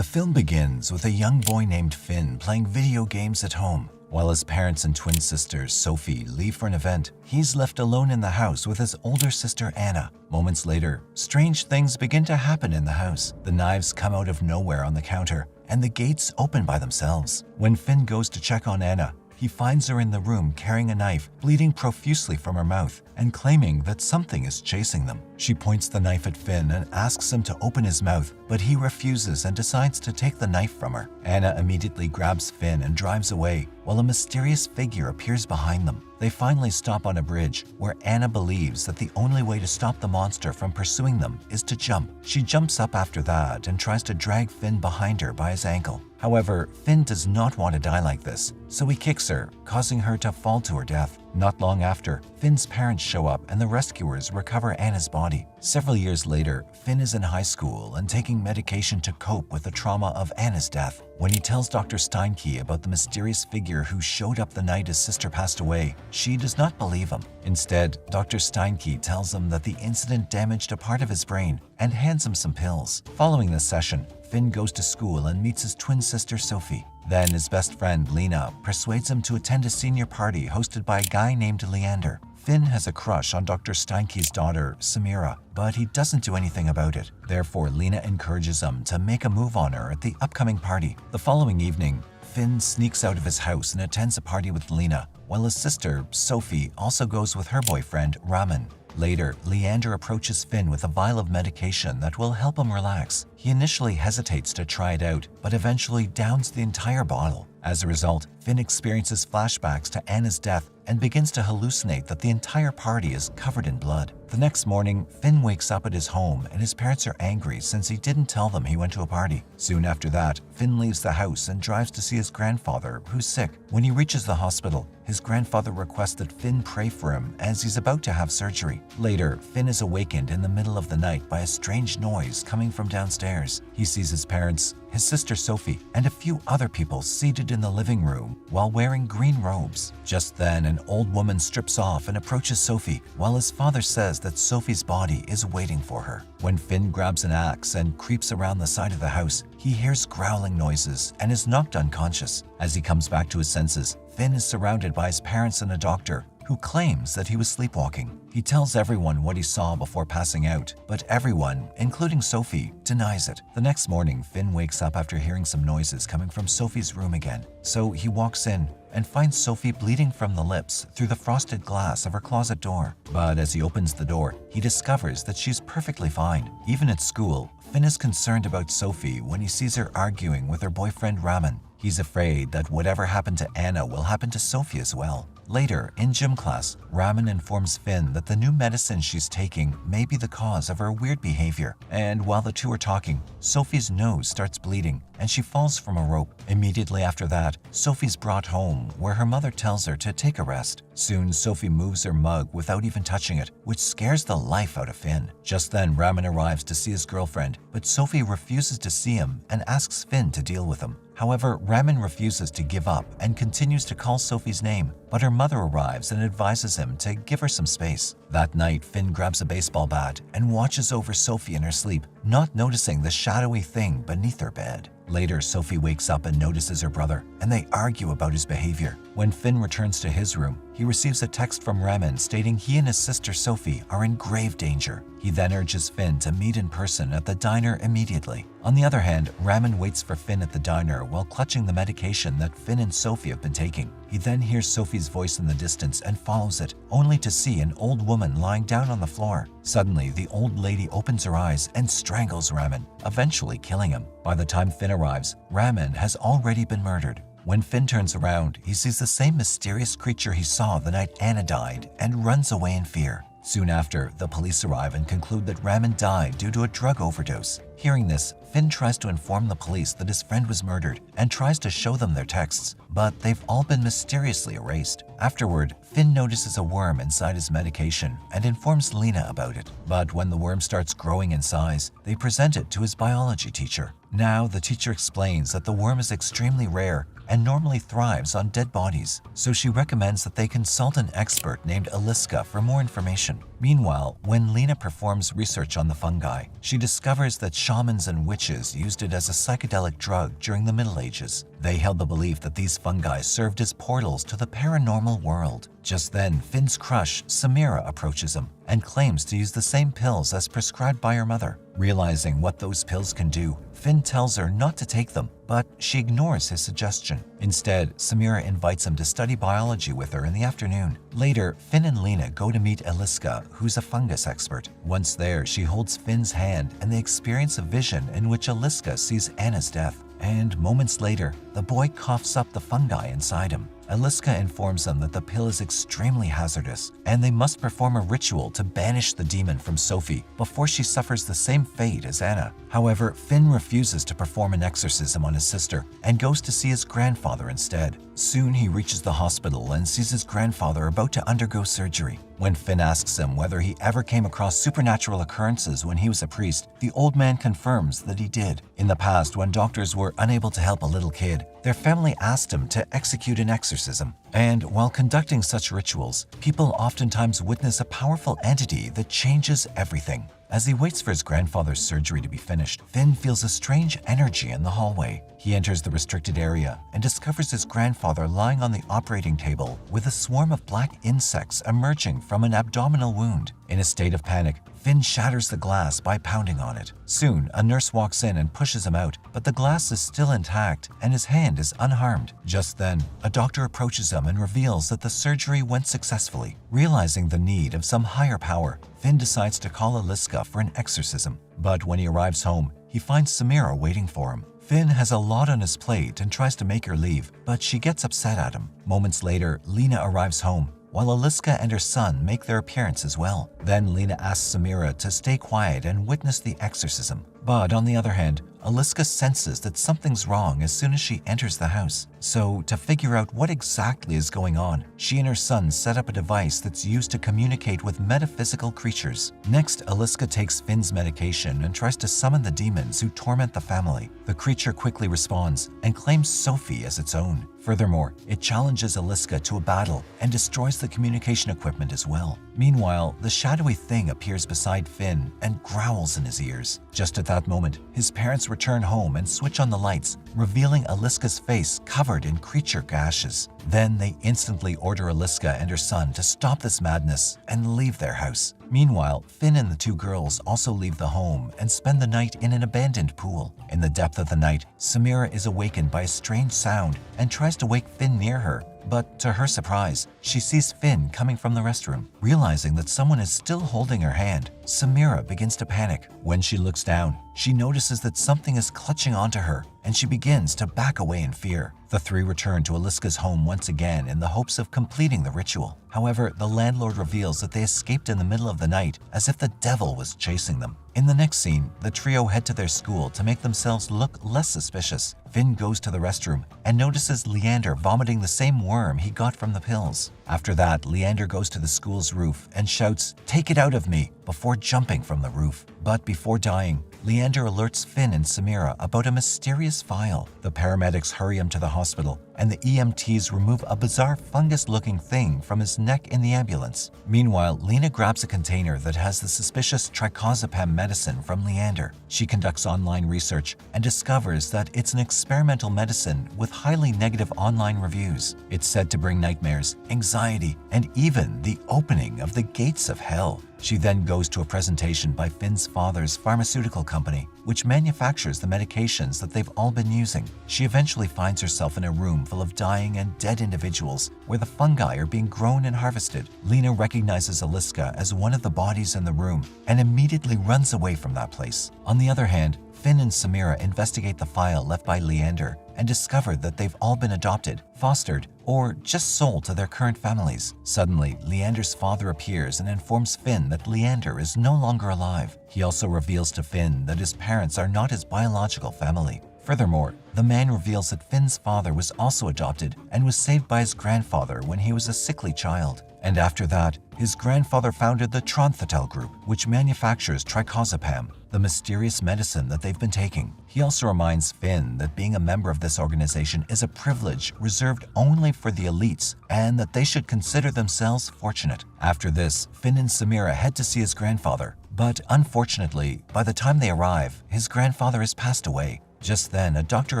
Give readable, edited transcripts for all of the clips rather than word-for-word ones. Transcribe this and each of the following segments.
The film begins with a young boy named Finn playing video games at home. While his parents and twin sisters, Sophie, leave for an event, he's left alone in the house with his older sister, Anna. Moments later, strange things begin to happen in the house. The knives come out of nowhere on the counter, and the gates open by themselves. When Finn goes to check on Anna, he finds her in the room carrying a knife, bleeding profusely from her mouth, and claiming that something is chasing them. She points the knife at Finn and asks him to open his mouth, but he refuses and decides to take the knife from her. Anna immediately grabs Finn and drives away, while a mysterious figure appears behind them. They finally stop on a bridge, where Anna believes that the only way to stop the monster from pursuing them is to jump. She jumps up after that and tries to drag Finn behind her by his ankle. However, Finn does not want to die like this, so he kicks her, causing her to fall to her death. Not long after, Finn's parents show up and the rescuers recover Anna's body. Several years later, Finn is in high school and taking medication to cope with the trauma of Anna's death. When he tells Dr. Steinke about the mysterious figure who showed up the night his sister passed away, she does not believe him. Instead, Dr. Steinke tells him that the incident damaged a part of his brain and hands him some pills. Following this session, Finn goes to school and meets his twin sister Sophie. Then his best friend Lena persuades him to attend a senior party hosted by a guy named Leander. Finn has a crush on Dr. Steinke's daughter, Samira, but he doesn't do anything about it. Therefore, Lena encourages him to make a move on her at the upcoming party. The following evening, Finn sneaks out of his house and attends a party with Lena, while his sister, Sophie, also goes with her boyfriend, Raman. Later, Leander approaches Finn with a vial of medication that will help him relax. He initially hesitates to try it out, but eventually downs the entire bottle. As a result, Finn experiences flashbacks to Anna's death and begins to hallucinate that the entire party is covered in blood. The next morning, Finn wakes up at his home and his parents are angry since he didn't tell them he went to a party. Soon after that, Finn leaves the house and drives to see his grandfather, who's sick. When he reaches the hospital, his grandfather requests that Finn pray for him as he's about to have surgery. Later, Finn is awakened in the middle of the night by a strange noise coming from downstairs. He sees his parents, his sister Sophie, and a few other people seated in the living room while wearing green robes. Just then, an old woman strips off and approaches Sophie, while his father says that Sophie's body is waiting for her. When Finn grabs an axe and creeps around the side of the house, he hears growling noises and is knocked unconscious. As he comes back to his senses, Finn is surrounded by his parents and a doctor, who claims that he was sleepwalking. He tells everyone what he saw before passing out, but everyone, including Sophie, denies it. The next morning, Finn wakes up after hearing some noises coming from Sophie's room again. So he walks in and finds Sophie bleeding from the lips through the frosted glass of her closet door. But as he opens the door, he discovers that she's perfectly fine. Even at school, Finn is concerned about Sophie when he sees her arguing with her boyfriend Raman. He's afraid that whatever happened to Anna will happen to Sophie as well. Later, in gym class, Raman informs Finn that the new medicine she's taking may be the cause of her weird behavior. And while the two are talking, Sophie's nose starts bleeding and she falls from a rope. Immediately after that, Sophie's brought home, where her mother tells her to take a rest. Soon, Sophie moves her mug without even touching it, which scares the life out of Finn. Just then, Raman arrives to see his girlfriend, but Sophie refuses to see him and asks Finn to deal with him. However, Raman refuses to give up and continues to call Sophie's name, but her mother arrives and advises him to give her some space. That night, Finn grabs a baseball bat and watches over Sophie in her sleep, not noticing the shadowy thing beneath her bed. Later, Sophie wakes up and notices her brother, and they argue about his behavior. When Finn returns to his room, he receives a text from Raman stating he and his sister Sophie are in grave danger. He then urges Finn to meet in person at the diner immediately. On the other hand, Raman waits for Finn at the diner while clutching the medication that Finn and Sophie have been taking. He then hears Sophie's voice in the distance and follows it, only to see an old woman lying down on the floor. Suddenly, the old lady opens her eyes and strangles Raman, eventually killing him. By the time Finn arrives, Raman has already been murdered. When Finn turns around, he sees the same mysterious creature he saw the night Anna died and runs away in fear. Soon after, the police arrive and conclude that Raman died due to a drug overdose. Hearing this, Finn tries to inform the police that his friend was murdered and tries to show them their texts, but they've all been mysteriously erased. Afterward, Finn notices a worm inside his medication and informs Lena about it. But when the worm starts growing in size, they present it to his biology teacher. Now, the teacher explains that the worm is extremely rare and normally thrives on dead bodies, so she recommends that they consult an expert named Aliska for more information. Meanwhile, when Lena performs research on the fungi, she discovers that shamans and witches used it as a psychedelic drug during the Middle Ages. They held the belief that these fungi served as portals to the paranormal world. Just then, Finn's crush, Samira, approaches him and claims to use the same pills as prescribed by her mother. Realizing what those pills can do, Finn tells her not to take them, but she ignores his suggestion. Instead, Samira invites him to study biology with her in the afternoon. Later, Finn and Lena go to meet Eliska, who's a fungus expert. Once there, she holds Finn's hand and they experience a vision in which Eliska sees Anna's death. And moments later, the boy coughs up the fungi inside him. Eliska informs them that the pill is extremely hazardous and they must perform a ritual to banish the demon from Sophie before she suffers the same fate as Anna. However, Finn refuses to perform an exorcism on his sister and goes to see his grandfather instead. Soon he reaches the hospital and sees his grandfather about to undergo surgery. When Finn asks him whether he ever came across supernatural occurrences when he was a priest, the old man confirms that he did. In the past, when doctors were unable to help a little kid, their family asked him to execute an exorcism. And while conducting such rituals, people oftentimes witness a powerful entity that changes everything. As he waits for his grandfather's surgery to be finished, Finn feels a strange energy in the hallway. He enters the restricted area and discovers his grandfather lying on the operating table with a swarm of black insects emerging from an abdominal wound. In a state of panic, Finn shatters the glass by pounding on it. Soon, a nurse walks in and pushes him out, but the glass is still intact and his hand is unharmed. Just then, a doctor approaches him and reveals that the surgery went successfully. Realizing the need of some higher power, Finn decides to call Eliska for an exorcism. But when he arrives home, he finds Samira waiting for him. Finn has a lot on his plate and tries to make her leave, but she gets upset at him. Moments later, Lena arrives home, while Eliska and her son make their appearance as well. Then Lena asks Samira to stay quiet and witness the exorcism. But on the other hand, Eliska senses that something's wrong as soon as she enters the house. So, to figure out what exactly is going on, she and her son set up a device that's used to communicate with metaphysical creatures. Next, Eliska takes Finn's medication and tries to summon the demons who torment the family. The creature quickly responds and claims Sophie as its own. Furthermore, it challenges Eliska to a battle and destroys the communication equipment as well. Meanwhile, the shadowy thing appears beside Finn and growls in his ears. Just at that moment, his parents return home and switch on the lights, revealing Eliska's face covered in creature gashes. Then they instantly order Eliska and her son to stop this madness and leave their house. Meanwhile, Finn and the two girls also leave the home and spend the night in an abandoned pool. In the depth of the night, Samira is awakened by a strange sound and tries to wake Finn near her. But to her surprise, she sees Finn coming from the restroom. Realizing that someone is still holding her hand, Samira begins to panic. When she looks down, she notices that something is clutching onto her, and she begins to back away in fear. The three return to Eliska's home once again in the hopes of completing the ritual. However, the landlord reveals that they escaped in the middle of the night as if the devil was chasing them. In the next scene, the trio head to their school to make themselves look less suspicious. Finn goes to the restroom and notices Leander vomiting the same worm he got from the pills. After that, Leander goes to the school's roof and shouts, "Take it out of me," before jumping from the roof. But before dying, Leander alerts Finn and Samira about a mysterious file. The paramedics hurry him to the hospital, and the EMTs remove a bizarre fungus-looking thing from his neck in the ambulance. Meanwhile, Lena grabs a container that has the suspicious triclopyr medicine from Leander. She conducts online research and discovers that it's an experimental medicine with highly negative online reviews. It's said to bring nightmares, anxiety, and even the opening of the gates of hell. She then goes to a presentation by Finn's father's pharmaceutical company, which manufactures the medications that they've all been using. She eventually finds herself in a room full of dying and dead individuals where the fungi are being grown and harvested. Lena recognizes Eliska as one of the bodies in the room and immediately runs away from that place. On the other hand, Finn and Samira investigate the file left by Leander and discover that they've all been adopted, fostered, or just sold to their current families. Suddenly, Leander's father appears and informs Finn that Leander is no longer alive. He also reveals to Finn that his parents are not his biological family. Furthermore, the man reveals that Finn's father was also adopted and was saved by his grandfather when he was a sickly child. And after that, his grandfather founded the Tronthetel Group, which manufactures triclozapam, the mysterious medicine that they've been taking. He also reminds Finn that being a member of this organization is a privilege reserved only for the elites and that they should consider themselves fortunate. After this, Finn and Samira head to see his grandfather, but unfortunately, by the time they arrive, his grandfather has passed away. Just then, a doctor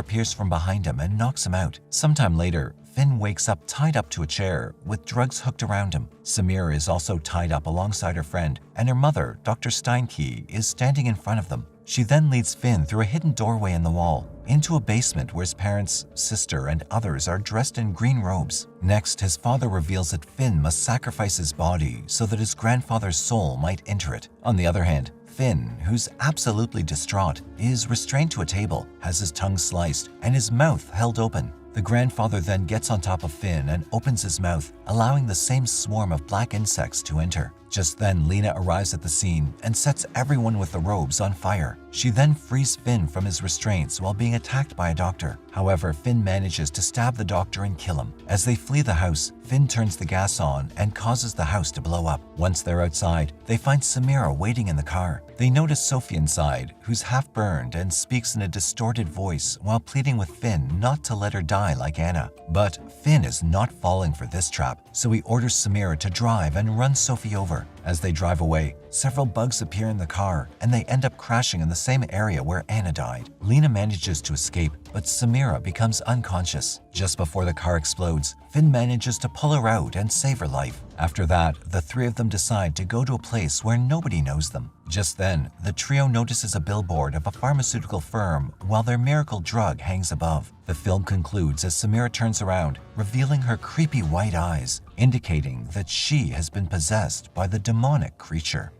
appears from behind him and knocks him out. Sometime later, Finn wakes up tied up to a chair with drugs hooked around him. Samira is also tied up alongside her friend, and her mother, Dr. Steinke, is standing in front of them. She then leads Finn through a hidden doorway in the wall, into a basement where his parents, sister, and others are dressed in green robes. Next, his father reveals that Finn must sacrifice his body so that his grandfather's soul might enter it. On the other hand, Finn, who's absolutely distraught, is restrained to a table, has his tongue sliced, and his mouth held open. The grandfather then gets on top of Finn and opens his mouth, allowing the same swarm of black insects to enter. Just then, Lena arrives at the scene and sets everyone with the robes on fire. She then frees Finn from his restraints while being attacked by a doctor. However, Finn manages to stab the doctor and kill him. As they flee the house, Finn turns the gas on and causes the house to blow up. Once they're outside, they find Samira waiting in the car. They notice Sophie inside, who's half burned and speaks in a distorted voice while pleading with Finn not to let her die like Anna. But Finn is not falling for this trap, so he orders Samira to drive and run Sophie over. As they drive away, several bugs appear in the car, and they end up crashing in the same area where Anna died. Lena manages to escape, but Samira becomes unconscious. Just before the car explodes, Finn manages to pull her out and save her life. After that, the three of them decide to go to a place where nobody knows them. Just then, the trio notices a billboard of a pharmaceutical firm while their miracle drug hangs above. The film concludes as Samira turns around, revealing her creepy white eyes, indicating that she has been possessed by the demonic creature.